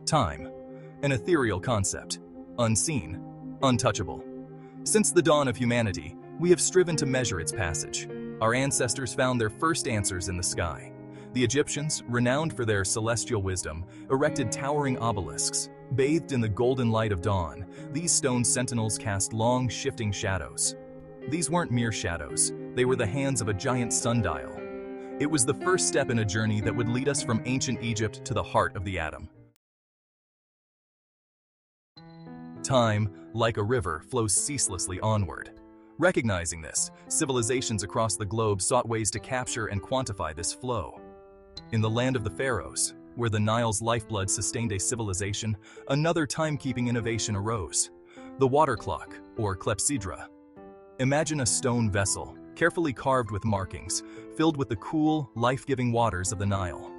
Time, an ethereal concept, unseen, untouchable. Since the dawn of humanity, we have striven to measure its passage. Our ancestors found their first answers in the sky. The Egyptians, renowned for their celestial wisdom, erected towering obelisks. Bathed in the golden light of dawn, these stone sentinels cast long, shifting shadows. These weren't mere shadows, they were the hands of a giant sundial. It was the first step in a journey that would lead us from ancient Egypt to the heart of the atom. Time, like a river, flows ceaselessly onward. Recognizing this, civilizations across the globe sought ways to capture and quantify this flow. In the land of the pharaohs, where the Nile's lifeblood sustained a civilization, another timekeeping innovation arose: the water clock, or clepsydra. Imagine a stone vessel, carefully carved with markings, filled with the cool, life-giving waters of the Nile.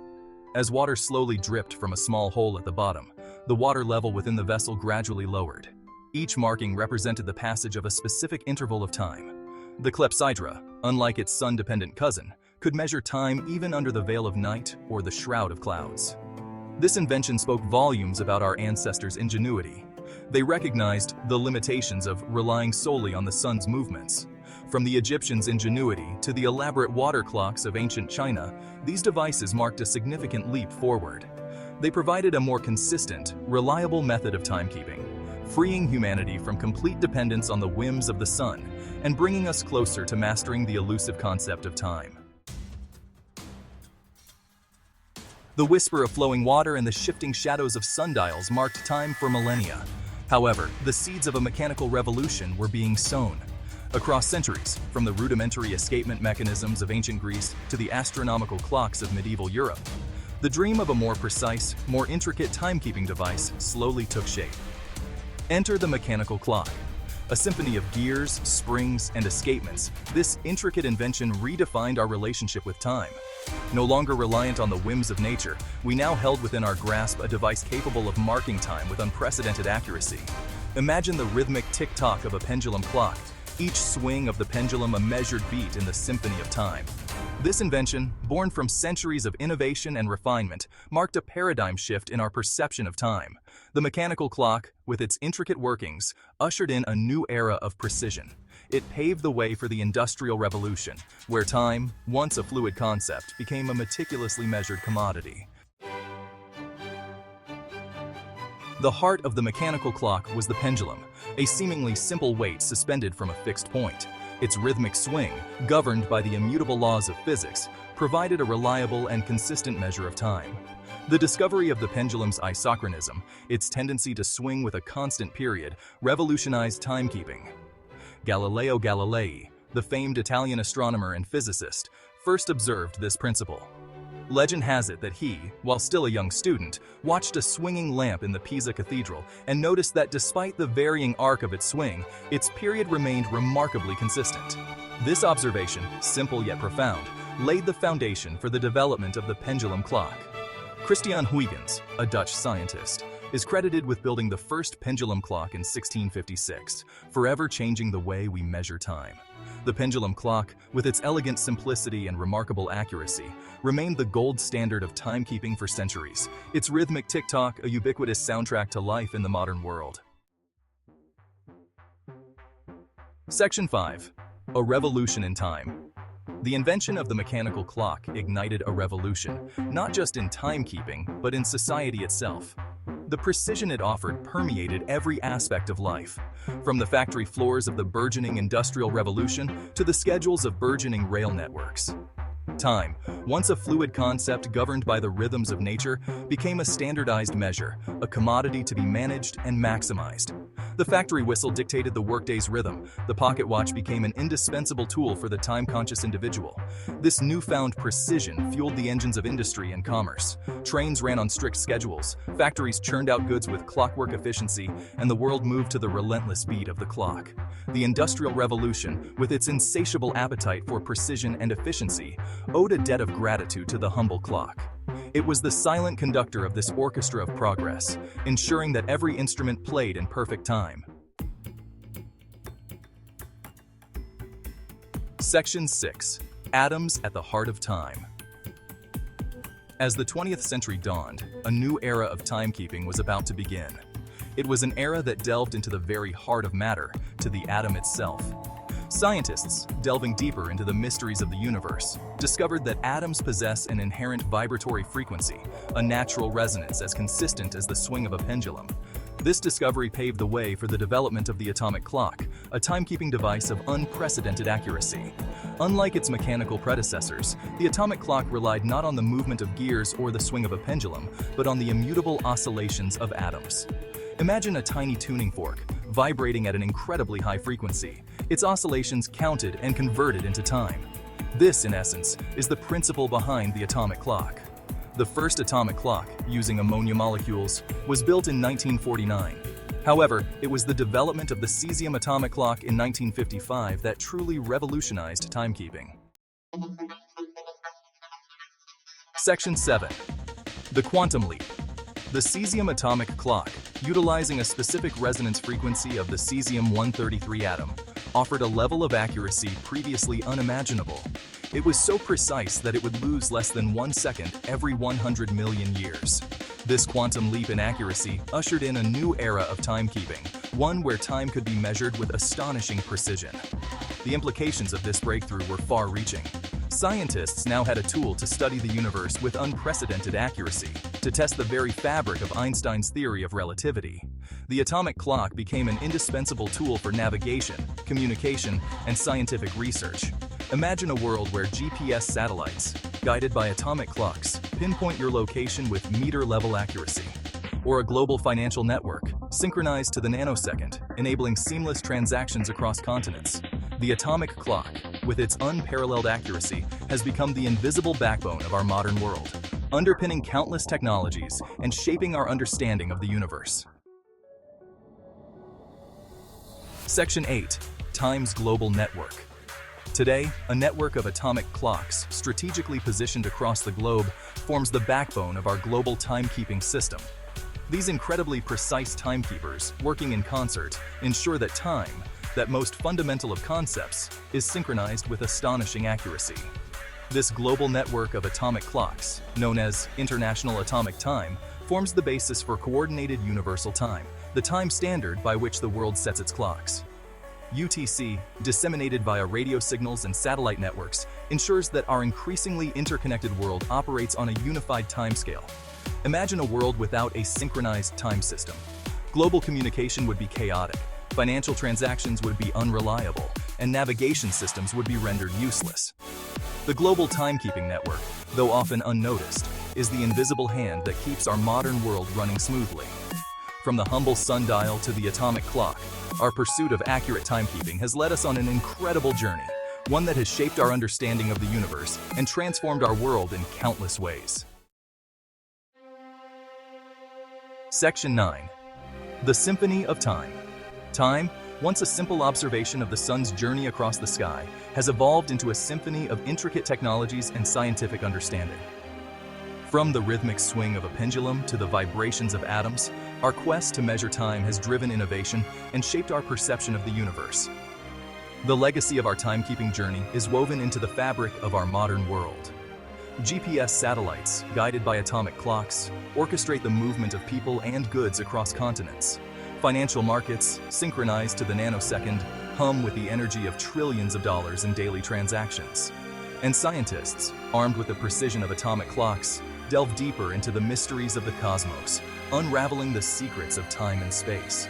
As water slowly dripped from a small hole at the bottom, the water level within the vessel gradually lowered. Each marking represented the passage of a specific interval of time. The clepsydra, unlike its sun-dependent cousin, could measure time even under the veil of night or the shroud of clouds. This invention spoke volumes about our ancestors' ingenuity. They recognized the limitations of relying solely on the sun's movements. From the Egyptians' ingenuity to the elaborate water clocks of ancient China, these devices marked a significant leap forward. They provided a more consistent, reliable method of timekeeping, freeing humanity from complete dependence on the whims of the sun and bringing us closer to mastering the elusive concept of time. The whisper of flowing water and the shifting shadows of sundials marked time for millennia. However, the seeds of a mechanical revolution were being sown. Across centuries, from the rudimentary escapement mechanisms of ancient Greece to the astronomical clocks of medieval Europe, the dream of a more precise, more intricate timekeeping device slowly took shape. Enter the mechanical clock. A symphony of gears, springs, and escapements, this intricate invention redefined our relationship with time. No longer reliant on the whims of nature, we now held within our grasp a device capable of marking time with unprecedented accuracy. Imagine the rhythmic tick-tock of a pendulum clock, each swing of the pendulum a measured beat in the symphony of time. This invention, born from centuries of innovation and refinement, marked a paradigm shift in our perception of time. The mechanical clock, with its intricate workings, ushered in a new era of precision. It paved the way for the Industrial Revolution, where time, once a fluid concept, became a meticulously measured commodity. The heart of the mechanical clock was the pendulum, a seemingly simple weight suspended from a fixed point. Its rhythmic swing, governed by the immutable laws of physics, provided a reliable and consistent measure of time. The discovery of the pendulum's isochronism, its tendency to swing with a constant period, revolutionized timekeeping. Galileo Galilei, the famed Italian astronomer and physicist, first observed this principle. Legend has it that he, while still a young student, watched a swinging lamp in the Pisa Cathedral and noticed that despite the varying arc of its swing, its period remained remarkably consistent. This observation, simple yet profound, laid the foundation for the development of the pendulum clock. Christian Huygens, a Dutch scientist, is credited with building the first pendulum clock in 1656, forever changing the way we measure time. The pendulum clock, with its elegant simplicity and remarkable accuracy, remained the gold standard of timekeeping for centuries, its rhythmic tick-tock a ubiquitous soundtrack to life in the modern world. Section 5. A revolution in time. The invention of the mechanical clock ignited a revolution, not just in timekeeping, but in society itself. The precision it offered permeated every aspect of life, from the factory floors of the burgeoning Industrial Revolution to the schedules of burgeoning rail networks. Time, once a fluid concept governed by the rhythms of nature, became a standardized measure, a commodity to be managed and maximized. The factory whistle dictated the workday's rhythm. The pocket watch became an indispensable tool for the time-conscious individual. This newfound precision fueled the engines of industry and commerce. Trains ran on strict schedules, factories churned out goods with clockwork efficiency, and the world moved to the relentless beat of the clock. The Industrial Revolution, with its insatiable appetite for precision and efficiency, owed a debt of gratitude to the humble clock. It was the silent conductor of this orchestra of progress, ensuring that every instrument played in perfect time. Section 6. Atoms at the heart of time. As the 20th century dawned, a new era of timekeeping was about to begin. It was an era that delved into the very heart of matter, to the atom itself. Scientists, delving deeper into the mysteries of the universe, discovered that atoms possess an inherent vibratory frequency, a natural resonance as consistent as the swing of a pendulum. This discovery paved the way for the development of the atomic clock, a timekeeping device of unprecedented accuracy. Unlike its mechanical predecessors, the atomic clock relied not on the movement of gears or the swing of a pendulum, but on the immutable oscillations of atoms. Imagine a tiny tuning fork, vibrating at an incredibly high frequency, its oscillations counted and converted into time. This, in essence, is the principle behind the atomic clock. The first atomic clock, using ammonia molecules, was built in 1949. However, it was the development of the cesium atomic clock in 1955 that truly revolutionized timekeeping. Section 7. The quantum leap. The cesium atomic clock, utilizing a specific resonance frequency of the cesium-133 atom, offered a level of accuracy previously unimaginable. It was so precise that it would lose less than 1 second every 100 million years. This quantum leap in accuracy ushered in a new era of timekeeping, one where time could be measured with astonishing precision. The implications of this breakthrough were far-reaching. Scientists now had a tool to study the universe with unprecedented accuracy, to test the very fabric of Einstein's theory of relativity. The atomic clock became an indispensable tool for navigation, communication, and scientific research. Imagine a world where GPS satellites, guided by atomic clocks, pinpoint your location with meter-level accuracy. Or a global financial network, synchronized to the nanosecond, enabling seamless transactions across continents. The atomic clock, with its unparalleled accuracy, has become the invisible backbone of our modern world, underpinning countless technologies and shaping our understanding of the universe. Section 8. Time's global network. Today, a network of atomic clocks, strategically positioned across the globe, forms the backbone of our global timekeeping system. These incredibly precise timekeepers, working in concert, ensure that time, that most fundamental of concepts, is synchronized with astonishing accuracy. This global network of atomic clocks, known as International Atomic Time, forms the basis for coordinated universal time, the time standard by which the world sets its clocks. UTC, disseminated via radio signals and satellite networks, ensures that our increasingly interconnected world operates on a unified timescale. Imagine a world without a synchronized time system. Global communication would be chaotic, financial transactions would be unreliable, and navigation systems would be rendered useless. The global timekeeping network, though often unnoticed, is the invisible hand that keeps our modern world running smoothly. From the humble sundial to the atomic clock, our pursuit of accurate timekeeping has led us on an incredible journey, one that has shaped our understanding of the universe and transformed our world in countless ways. Section 9. The Symphony of Time. Time, once a simple observation of the sun's journey across the sky, has evolved into a symphony of intricate technologies and scientific understanding. From the rhythmic swing of a pendulum to the vibrations of atoms, our quest to measure time has driven innovation and shaped our perception of the universe. The legacy of our timekeeping journey is woven into the fabric of our modern world. GPS satellites, guided by atomic clocks, orchestrate the movement of people and goods across continents. Financial markets, synchronized to the nanosecond, hum with the energy of trillions of dollars in daily transactions. And scientists, armed with the precision of atomic clocks, delve deeper into the mysteries of the cosmos, unraveling the secrets of time and space.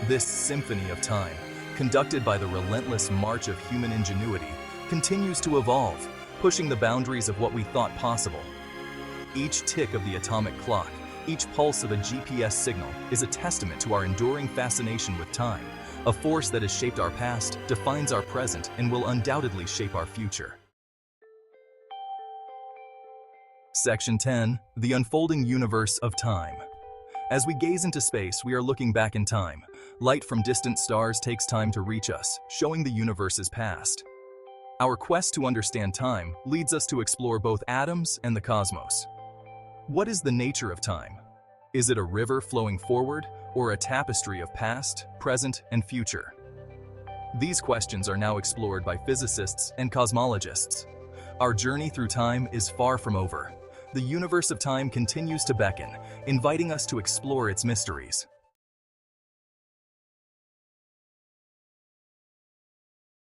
This symphony of time, conducted by the relentless march of human ingenuity, continues to evolve, pushing the boundaries of what we thought possible. Each tick of the atomic clock, each pulse of a GPS signal, is a testament to our enduring fascination with time, a force that has shaped our past, defines our present, and will undoubtedly shape our future. Section 10. The Unfolding Universe of Time. As we gaze into space, we are looking back in time. Light from distant stars takes time to reach us, showing the universe's past. Our quest to understand time leads us to explore both atoms and the cosmos. What is the nature of time? Is it a river flowing forward, or a tapestry of past, present, and future? These questions are now explored by physicists and cosmologists. Our journey through time is far from over. the universe of time continues to beckon, inviting us to explore its mysteries.